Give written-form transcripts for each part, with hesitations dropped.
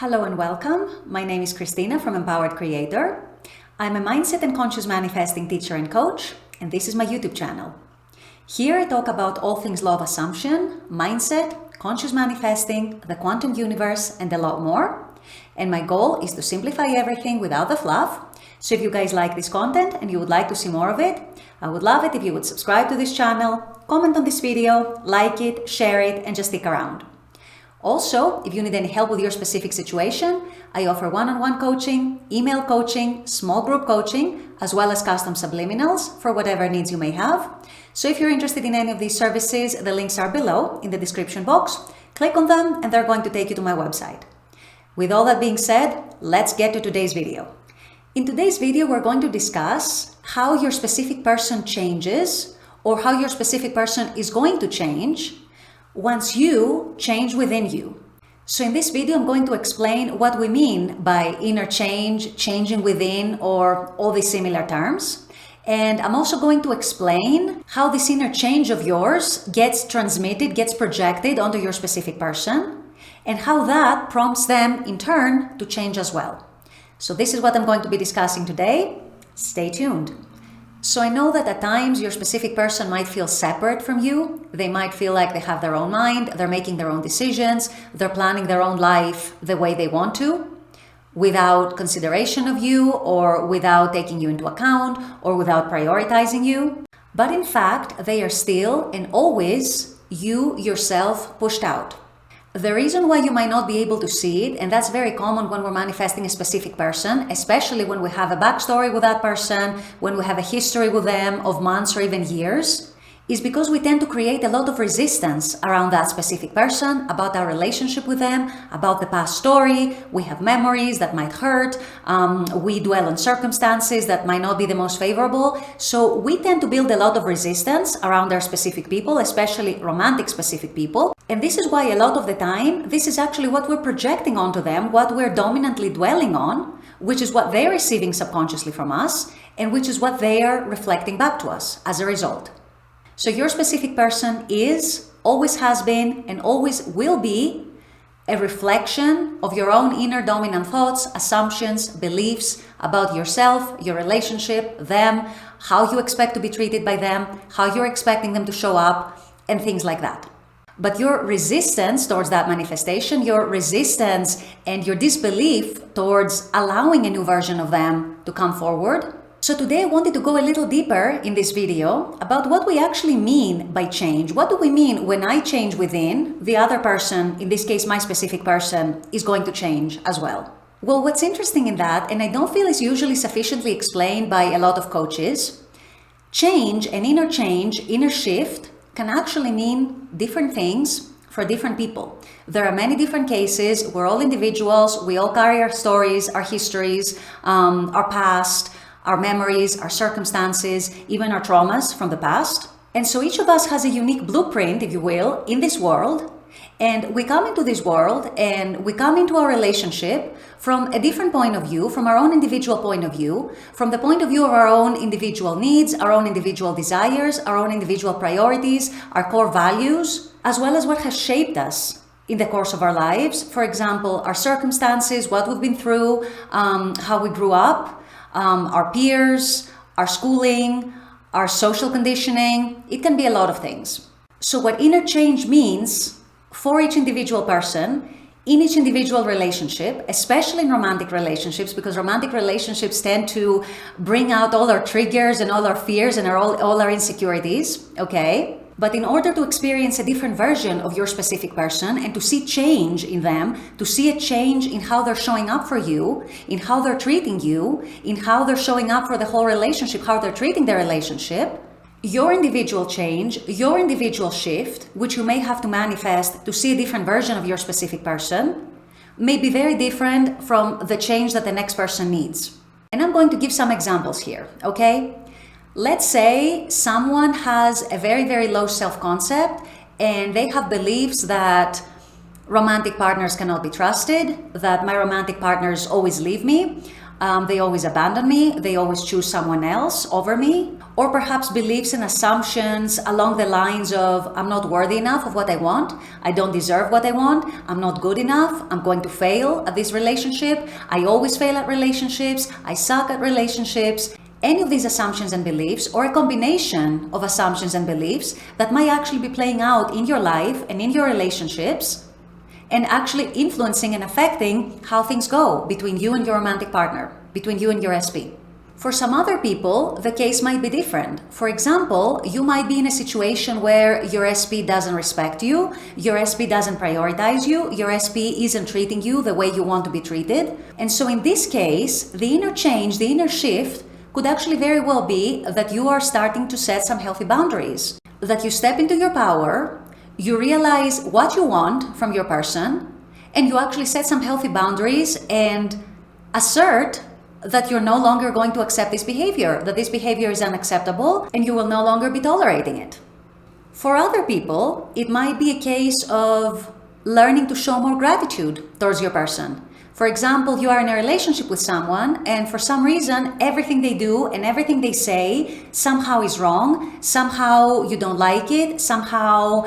Hello and welcome. My name is Christina from Empowered Creator. I'm a mindset and conscious manifesting teacher and coach, and this is my YouTube channel. Here I talk about all things law of assumption, mindset, conscious manifesting, the quantum universe, and a lot more. And my goal is to simplify everything without the fluff. So if you guys like this content and you would like to see more of it, I would love it if you would subscribe to this channel, comment on this video, like it, share it, and just stick around. Also, if you need any help with your specific situation, I offer one-on-one coaching, email coaching, small group coaching, as well as custom subliminals for whatever needs you may have. So if you're interested in any of these services, the links are below in the description box. Click on them and they're going to take you to my website. With all that being said, let's get to today's video. In today's video, we're going to discuss how your specific person changes or how your specific person is going to change once you change within you. So in this video, I'm going to explain what we mean by inner change, changing within, or all these similar terms. And I'm also going to explain how this inner change of yours gets transmitted, gets projected onto your specific person, and how that prompts them in turn to change as well. So this is what I'm going to be discussing today. Stay tuned. So I know that at times your specific person might feel separate from you. They might feel like they have their own mind, they're making their own decisions, they're planning their own life the way they want to, without consideration of you, or without taking you into account, or without prioritizing you. But in fact, they are still and always you yourself pushed out. The reason why you might not be able to see it, and that's very common when we're manifesting a specific person, especially when we have a backstory with that person, when we have a history with them of months or even years, is because we tend to create a lot of resistance around that specific person, about our relationship with them, about the past story. We have memories that might hurt. We dwell on circumstances that might not be the most favorable. So we tend to build a lot of resistance around our specific people, especially romantic specific people. And this is why a lot of the time, this is actually what we're projecting onto them, what we're dominantly dwelling on, which is what they're receiving subconsciously from us, and which is what they are reflecting back to us as a result. So your specific person is, always has been, and always will be a reflection of your own inner dominant thoughts, assumptions, beliefs about yourself, your relationship, them, how you expect to be treated by them, how you're expecting them to show up, and things like that. But your resistance towards that manifestation, your resistance and your disbelief towards allowing a new version of them to come forward. So today I wanted to go a little deeper in this video about what we actually mean by change. What do we mean when I change within, the other person, in this case my specific person, is going to change as well? Well, what's interesting in that, and I don't feel is usually sufficiently explained by a lot of coaches, change and inner shift can actually mean different things for different people. There are many different cases. We're all individuals. We all carry our stories, our histories, our past, our memories, our circumstances, even our traumas from the past. And so each of us has a unique blueprint, if you will, in this world. And we come into this world and we come into our relationship from a different point of view, from our own individual point of view, from the point of view of our own individual needs, our own individual desires, our own individual priorities, our core values, as well as what has shaped us in the course of our lives. For example, our circumstances, what we've been through, how we grew up, our peers, our schooling, our social conditioning. It can be a lot of things. So what inner change means for each individual person, in each individual relationship, especially in romantic relationships, because romantic relationships tend to bring out all our triggers and all our fears and all our insecurities, okay? But in order to experience a different version of your specific person and to see change in them, to see a change in how they're showing up for you, in how they're treating you, in how they're showing up for the whole relationship, how they're treating their relationship, your individual change, your individual shift, which you may have to manifest to see a different version of your specific person, may be very different from the change that the next person needs. And I'm going to give some examples here, okay? Let's say someone has a very, very low self-concept and they have beliefs that romantic partners cannot be trusted, that my romantic partners always leave me, they always abandon me, they always choose someone else over me, or perhaps beliefs and assumptions along the lines of, I'm not worthy enough of what I want, I don't deserve what I want, I'm not good enough, I'm going to fail at this relationship, I always fail at relationships, I suck at relationships. Any of these assumptions and beliefs, or a combination of assumptions and beliefs that might actually be playing out in your life and in your relationships, and actually influencing and affecting how things go between you and your romantic partner, between you and your SP. For some other people, the case might be different. For example, you might be in a situation where your SP doesn't respect you, your SP doesn't prioritize you, your SP isn't treating you the way you want to be treated. And so in this case, the inner change, the inner shift could actually very well be that you are starting to set some healthy boundaries, that you step into your power, you realize what you want from your person, and you actually set some healthy boundaries and assert that you're no longer going to accept this behavior, that this behavior is unacceptable and you will no longer be tolerating it. For other people, it might be a case of learning to show more gratitude towards your person. For example, you are in a relationship with someone and for some reason, everything they do and everything they say somehow is wrong. Somehow you don't like it. Somehow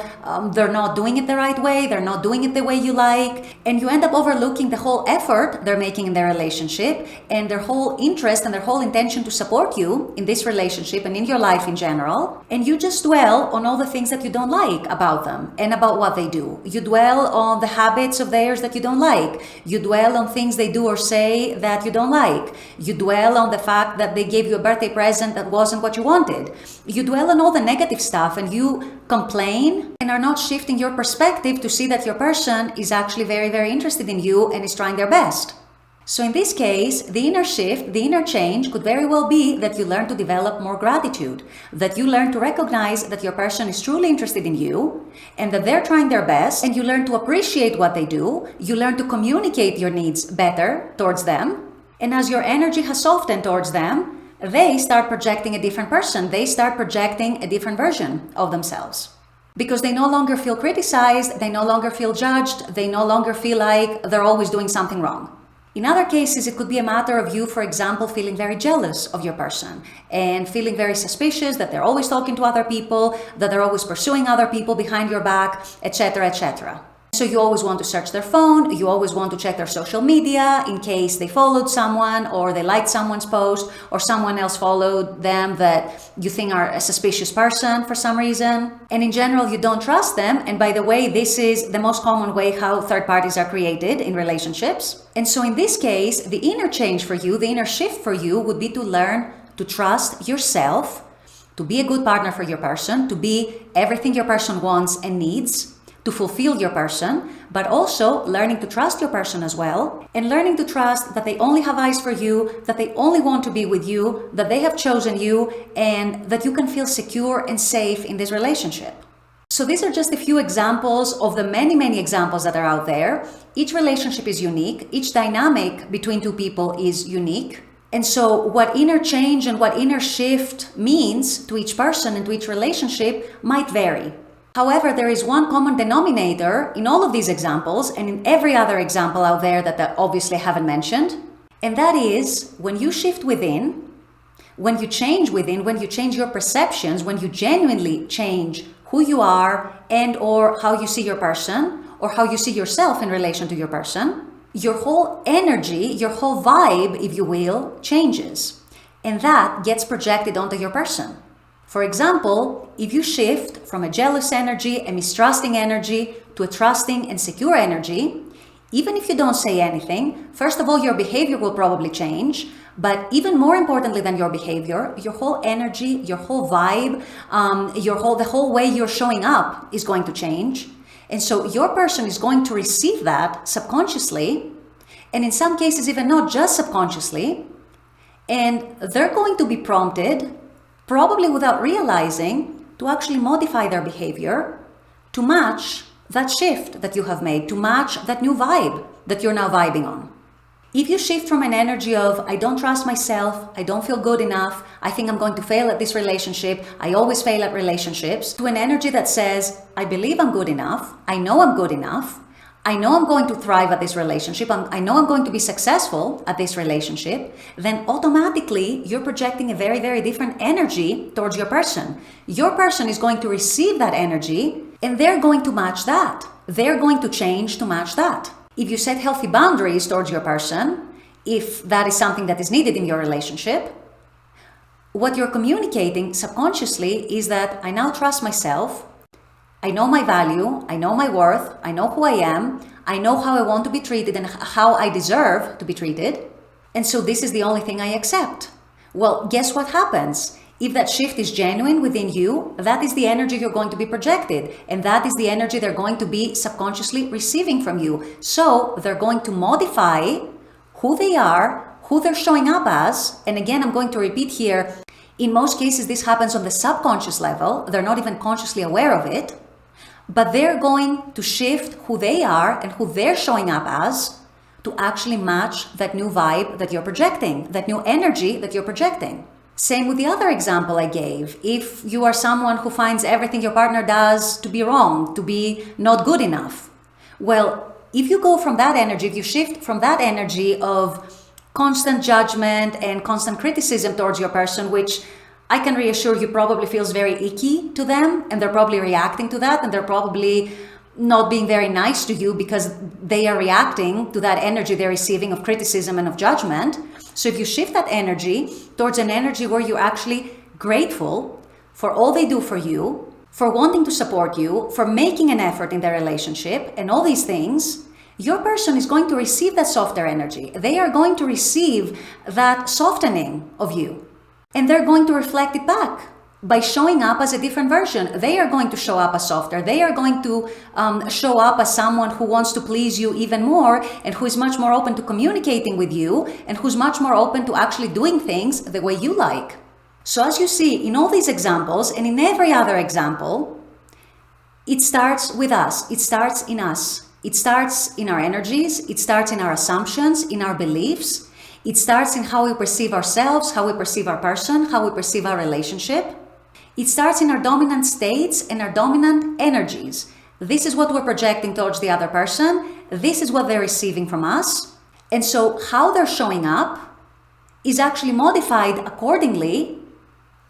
they're not doing it the right way. They're not doing it the way you like. And you end up overlooking the whole effort they're making in their relationship and their whole interest and their whole intention to support you in this relationship and in your life in general. And you just dwell on all the things that you don't like about them and about what they do. You dwell on the habits of theirs that you don't like. You dwell on things they do or say that you don't like. You dwell on the fact that they gave you a birthday present that wasn't what you wanted. You dwell on all the negative stuff and you complain and are not shifting your perspective to see that your person is actually very, very interested in you and is trying their best. So in this case, the inner shift, the inner change could very well be that you learn to develop more gratitude, that you learn to recognize that your person is truly interested in you and that they're trying their best, and you learn to appreciate what they do, you learn to communicate your needs better towards them, and as your energy has softened towards them, they start projecting a different person, they start projecting a different version of themselves. Because they no longer feel criticized, they no longer feel judged, they no longer feel like they're always doing something wrong. In other cases, it could be a matter of you, for example, feeling very jealous of your person and feeling very suspicious that they're always talking to other people, that they're always pursuing other people behind your back, etc., etc. So you always want to search their phone, you always want to check their social media in case they followed someone or they liked someone's post or someone else followed them that you think are a suspicious person for some reason. And in general, you don't trust them. And by the way, this is the most common way how third parties are created in relationships. And so in this case, the inner change for you, the inner shift for you would be to learn to trust yourself, to be a good partner for your person, to be everything your person wants and needs, to fulfill your person, but also learning to trust your person as well, and learning to trust that they only have eyes for you, that they only want to be with you, that they have chosen you, and that you can feel secure and safe in this relationship. So these are just a few examples of the many, many examples that are out there. Each relationship is unique. Each dynamic between two people is unique. And so what inner change and what inner shift means to each person and to each relationship might vary. However, there is one common denominator in all of these examples and in every other example out there that I obviously haven't mentioned. And that is when you shift within, when you change within, when you change your perceptions, when you genuinely change who you are and or how you see your person or how you see yourself in relation to your person, your whole energy, your whole vibe, if you will, changes. And that gets projected onto your person. For example, if you shift from a jealous energy, a mistrusting energy, to a trusting and secure energy, even if you don't say anything, first of all, your behavior will probably change. But even more importantly than your behavior, your whole energy, your whole vibe, the whole way you're showing up is going to change. And so your person is going to receive that subconsciously, and in some cases, even not just subconsciously, and they're going to be prompted, probably without realizing, to actually modify their behavior to match that shift that you have made, to match that new vibe that you're now vibing on. If you shift from an energy of, I don't trust myself, I don't feel good enough, I think I'm going to fail at this relationship, I always fail at relationships, to an energy that says, I believe I'm good enough, I know I'm good enough, I know I'm going to thrive at this relationship, I know I'm going to be successful at this relationship, then automatically you're projecting a very, very different energy towards your person. Your person is going to receive that energy and they're going to match that. They're going to change to match that. If you set healthy boundaries towards your person, if that is something that is needed in your relationship, what you're communicating subconsciously is that I now trust myself, I know my value, I know my worth, I know who I am, I know how I want to be treated and how I deserve to be treated, and so this is the only thing I accept. Well, guess what happens? If that shift is genuine within you, that is the energy you're going to be projected, and that is the energy they're going to be subconsciously receiving from you. So they're going to modify who they are, who they're showing up as, and again, I'm going to repeat here, in most cases this happens on the subconscious level, they're not even consciously aware of it, but they're going to shift who they are and who they're showing up as to actually match that new vibe that you're projecting, that new energy that you're projecting. Same with the other example I gave. If you are someone who finds everything your partner does to be wrong, to be not good enough, well, if you go from that energy, if you shift from that energy of constant judgment and constant criticism towards your person, which I can reassure you probably feels very icky to them, and they're probably reacting to that, and they're probably not being very nice to you because they are reacting to that energy they're receiving of criticism and of judgment. So if you shift that energy towards an energy where you're actually grateful for all they do for you, for wanting to support you, for making an effort in their relationship, and all these things, your person is going to receive that softer energy. They are going to receive that softening of you. And they're going to reflect it back by showing up as a different version. They are going to show up as softer. They are going to show up as someone who wants to please you even more and who is much more open to communicating with you and who's much more open to actually doing things the way you like. So as you see in all these examples and in every other example, it starts with us. It starts in us. It starts in our energies. It starts in our assumptions, in our beliefs. It starts in how we perceive ourselves, how we perceive our person, how we perceive our relationship. It starts in our dominant states and our dominant energies. This is what we're projecting towards the other person. This is what they're receiving from us. And so how they're showing up is actually modified accordingly,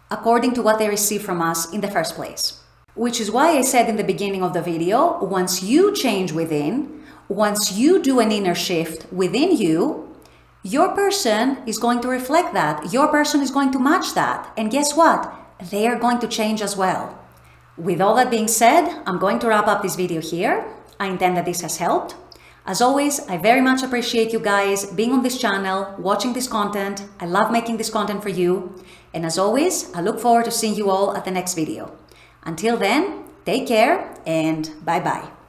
according to what they receive from us in the first place. Which is why I said in the beginning of the video, once you change within, once you do an inner shift within you, your person is going to reflect that. Your person is going to match that. And guess what? They are going to change as well. With all that being said, I'm going to wrap up this video here. I intend that this has helped. As always, I very much appreciate you guys being on this channel, watching this content. I love making this content for you. And as always, I look forward to seeing you all at the next video. Until then, take care and bye-bye.